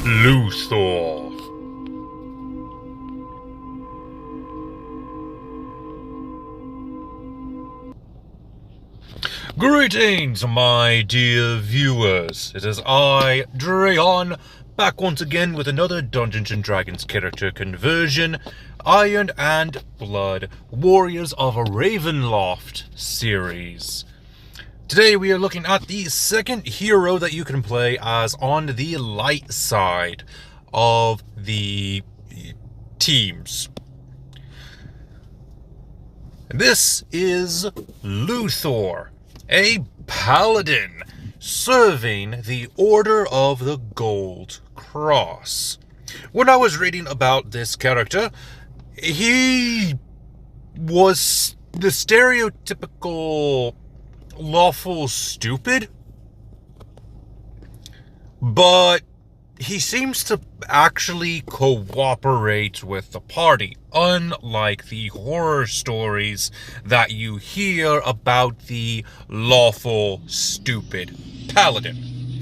Luthor. Greetings, my dear viewers. It is I, Drayon, back once again with another Dungeons & Dragons character conversion, Iron and Blood Warriors of a Ravenloft series. Today we are looking at the second hero that you can play as on the light side of the teams. This is Luthor, a paladin serving the Order of the Gold Cross. When I was reading about this character, he was the stereotypical lawful stupid, but he seems to actually cooperate with the party, unlike the horror stories that you hear about the lawful stupid paladin.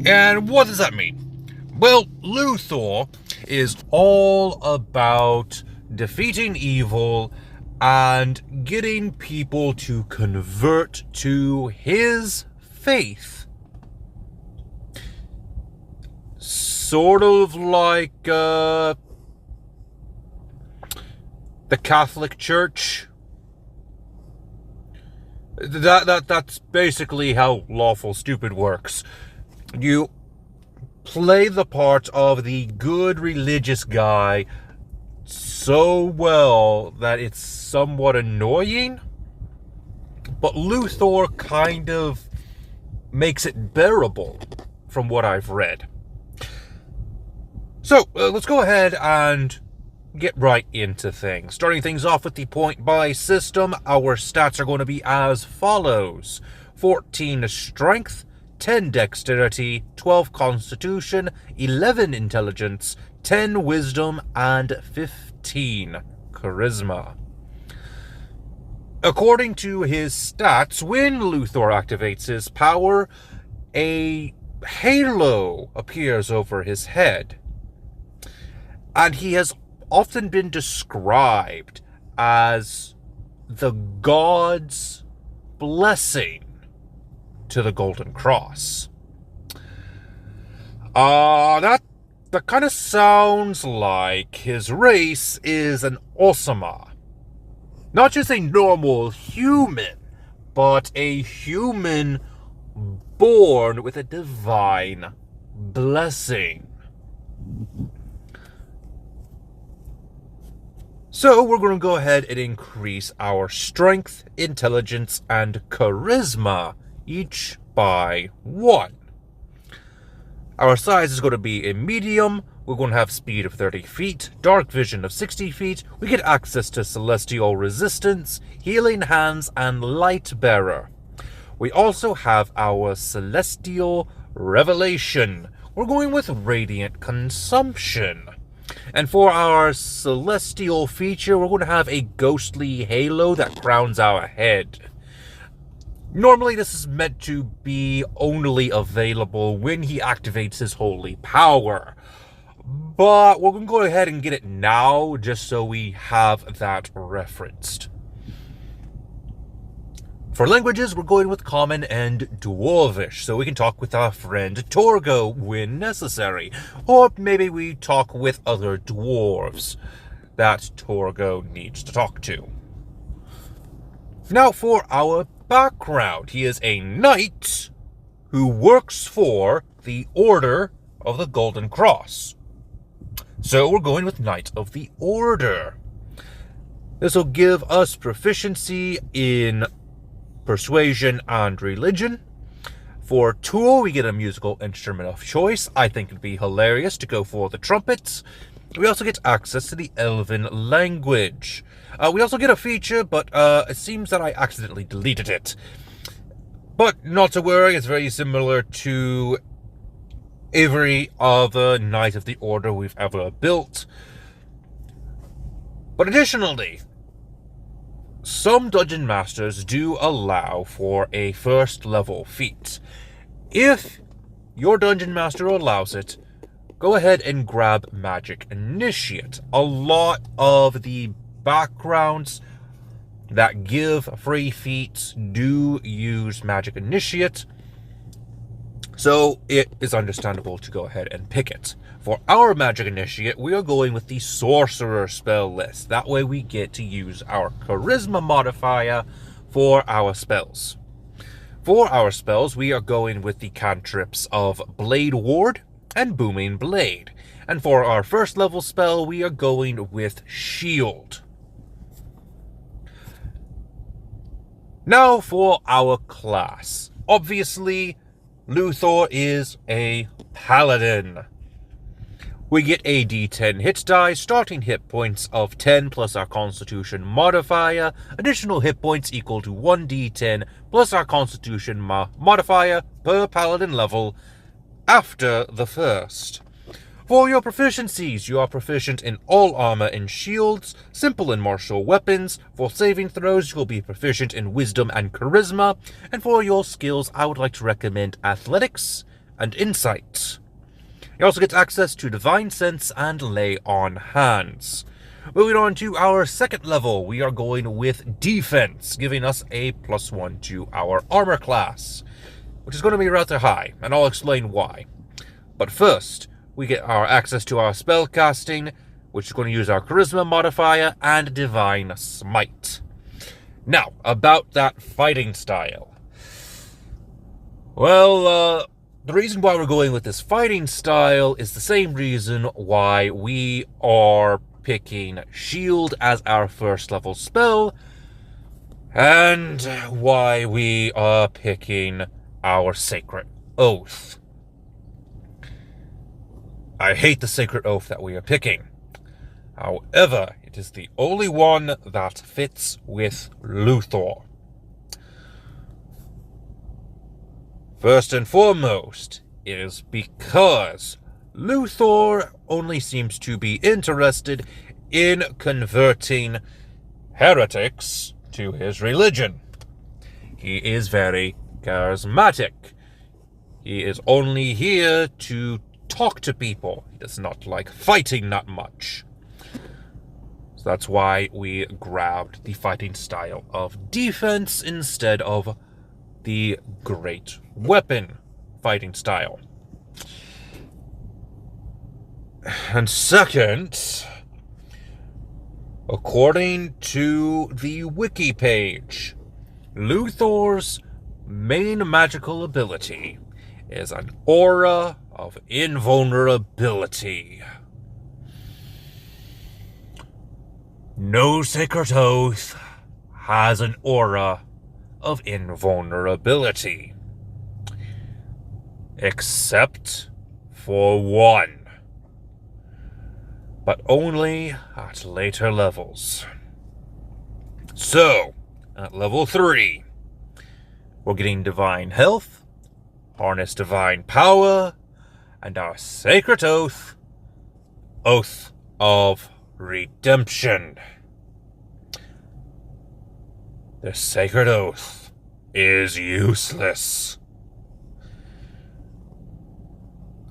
And what does that mean? Well, Luthor is all about defeating evil and getting people to convert to his faith. Sort of like the Catholic Church. That's basically how lawful stupid works. You play the part of the good religious guy so well that it's somewhat annoying, but Luthor kind of makes it bearable from what I've read. So, let's go ahead and get right into things. Starting things off with the point buy system, our stats are going to be as follows: 14 strength, 10 dexterity, 12 constitution, 11 intelligence, 10 wisdom, and 15 charisma. According to his stats, when Luthor activates his power, a halo appears over his head. And he has often been described as the god's blessing to the Golden Cross. That kind of sounds like his race is an Osama. Not just a normal human, but a human born with a divine blessing. So we're going to go ahead and increase our strength, intelligence, and charisma, each by 1. Our size is going to be a medium. We're going to have speed of 30 feet, dark vision of 60 feet. We get access to celestial resistance, healing hands, and light bearer. We also have our celestial revelation. We're going with radiant consumption. And for our celestial feature, we're going to have a ghostly halo that crowns our head. Normally, this is meant to be only available when he activates his holy power. But we're going to go ahead and get it now, just so we have that referenced. For languages, we're going with Common and Dwarvish, so we can talk with our friend Torgo when necessary. Or maybe we talk with other dwarves that Torgo needs to talk to. Now for our background. He is a knight who works for the Order of the Golden Cross. So we're going with Knight of the Order. This will give us proficiency in persuasion and religion. For tool, we get a musical instrument of choice. I think it'd be hilarious to go for the trumpets. We also get access to the Elven language. We also get a feature, but it seems that I accidentally deleted it. But not to worry, it's very similar to every other Knight of the Order we've ever built. But additionally, some dungeon masters do allow for a first level feat. If your dungeon master allows it, go ahead and grab Magic Initiate. A lot of the backgrounds that give free feats do use Magic Initiate, so it is understandable to go ahead and pick it. For our Magic Initiate, we are going with the Sorcerer spell list. That way we get to use our Charisma modifier for our spells. For our spells, we are going with the cantrips of Blade Ward and Booming Blade. And for our first level spell, we are going with Shield. Now for our class. Obviously, Luthor is a Paladin. We get a d10 hit die, starting hit points of 10 plus our Constitution modifier, additional hit points equal to 1d10 plus our Constitution modifier per Paladin level after the first. For your proficiencies, you are proficient in all armor and shields, simple and martial weapons. For saving throws, you will be proficient in wisdom and charisma. And for your skills, I would like to recommend athletics and insight. You also get access to Divine Sense and Lay on Hands. Moving on to our second level, we are going with Defense, giving us a +1 to our armor class, which is going to be rather high, and I'll explain why. But first, we get our access to our spell casting, which is going to use our Charisma modifier and Divine Smite. Now, about that fighting style. Well, the reason why we're going with this fighting style is the same reason why we are picking Shield as our first level spell, and why we are picking our Sacred Oath. I hate the Sacred Oath that we are picking. However, it is the only one that fits with Luthor. First and foremost, it is because Luthor only seems to be interested in converting heretics to his religion. He is very charismatic. He is only here to talk to people. He does not like fighting that much. So that's why we grabbed the fighting style of defense instead of the great weapon fighting style. And second, according to the wiki page, Luthor's main magical ability is an aura of invulnerability. No Sacred Oath has an aura of invulnerability, except for one, but only at later levels. So, at level 3, we're getting Divine Health, Harness Divine Power, and our Sacred Oath, Oath of Redemption. The Sacred Oath is useless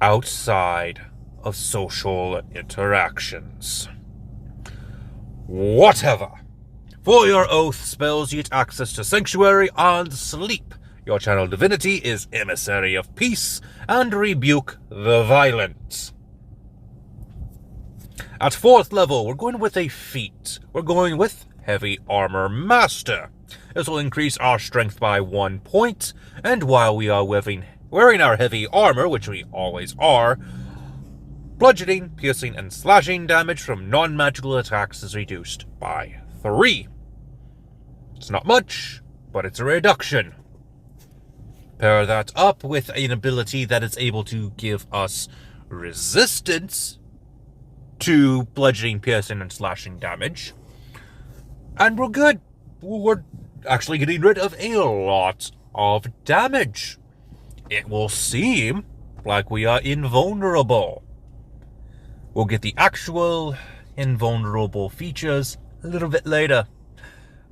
outside of social interactions. Whatever. For your oath spells, you get access to Sanctuary and Sleep. Your channel divinity is Emissary of Peace and Rebuke the Violent. At 4th level, we're going with a feat. We're going with Heavy Armor Master. This will increase our strength by 1 point, and while we are wearing our heavy armor, which we always are, bludgeoning, piercing, and slashing damage from non-magical attacks is reduced by 3. It's not much, but it's a reduction. Pair that up with an ability that is able to give us resistance to bludgeoning, piercing, and slashing damage, and we're good. We're actually getting rid of a lot of damage. It will seem like we are invulnerable. We'll get the actual invulnerable features a little bit later.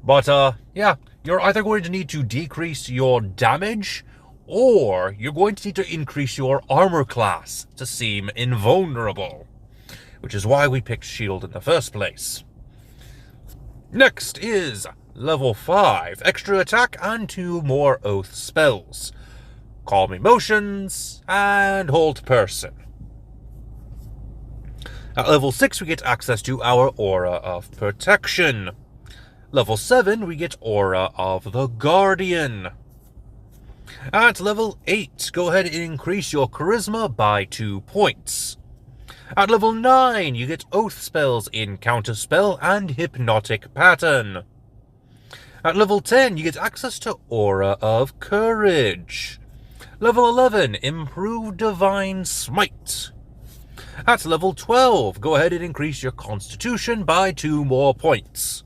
But, yeah, you're either going to need to decrease your damage or you're going to need to increase your armor class to seem invulnerable, which is why we picked shield in the first place. Next is level 5, extra attack and 2 more oath spells. Calm emotions and hold person. At level 6 we get access to our aura of protection. Level 7 we get aura of the guardian. At level 8, go ahead and increase your charisma by 2 points. At level 9, you get oath spells in counterspell and hypnotic pattern. At level 10, you get access to aura of courage. Level 11, improved divine smite. At level 12, go ahead and increase your constitution by 2 more points.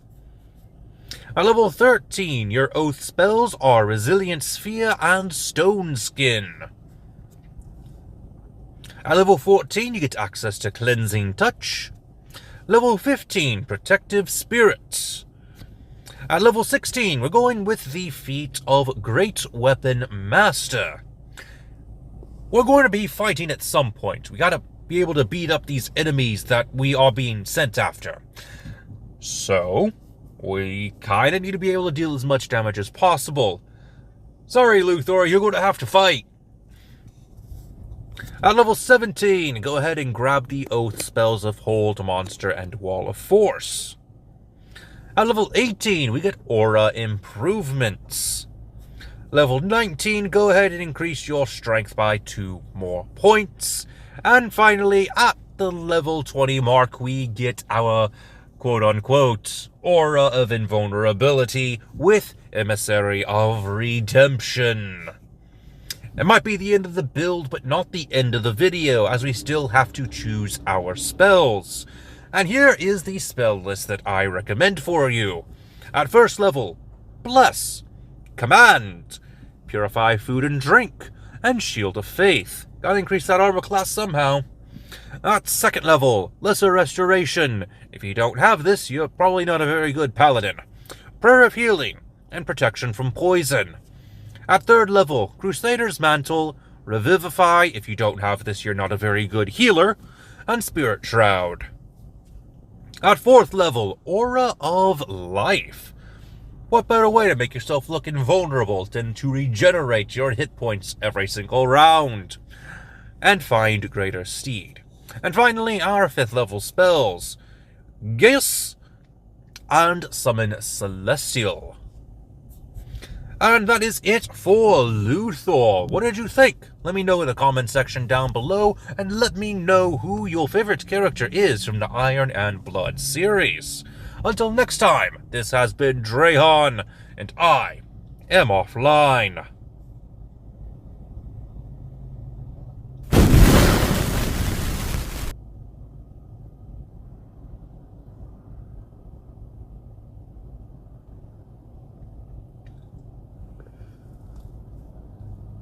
At level 13, your oath spells are Resilient Sphere and Stone Skin. At level 14, you get access to Cleansing Touch. Level 15, Protective Spirit. At level 16, we're going with the feat of Great Weapon Master. We're going to be fighting at some point. We gotta be able to beat up these enemies that we are being sent after. So we kind of need to be able to deal as much damage as possible. Sorry, Luthor, you're going to have to fight. At level 17, go ahead and grab the oath spells of Hold Monster and Wall of Force. At level 18, we get aura improvements. Level 19, go ahead and increase your strength by 2 more points. And finally, at the level 20 mark, we get our quote-unquote aura of invulnerability with Emissary of Redemption. It might be the end of the build, but not the end of the video, as we still have to choose our spells. And here is the spell list that I recommend for you. At first level, Bless, Command, Purify Food and Drink, and Shield of Faith. Gotta increase that armor class somehow. At second level, Lesser Restoration. If you don't have this, you're probably not a very good paladin. Prayer of Healing, and Protection from Poison. At third level, Crusader's Mantle, Revivify. If you don't have this, you're not a very good healer. And Spirit Shroud. At fourth level, Aura of Life. What better way to make yourself look invulnerable than to regenerate your hit points every single round? And find Greater Steed. And finally, our 5th level spells, Geas and Summon Celestial. And that is it for Luthor. What did you think? Let me know in the comment section down below, and let me know who your favorite character is from the Iron and Blood series. Until next time, this has been Drahan, and I am offline.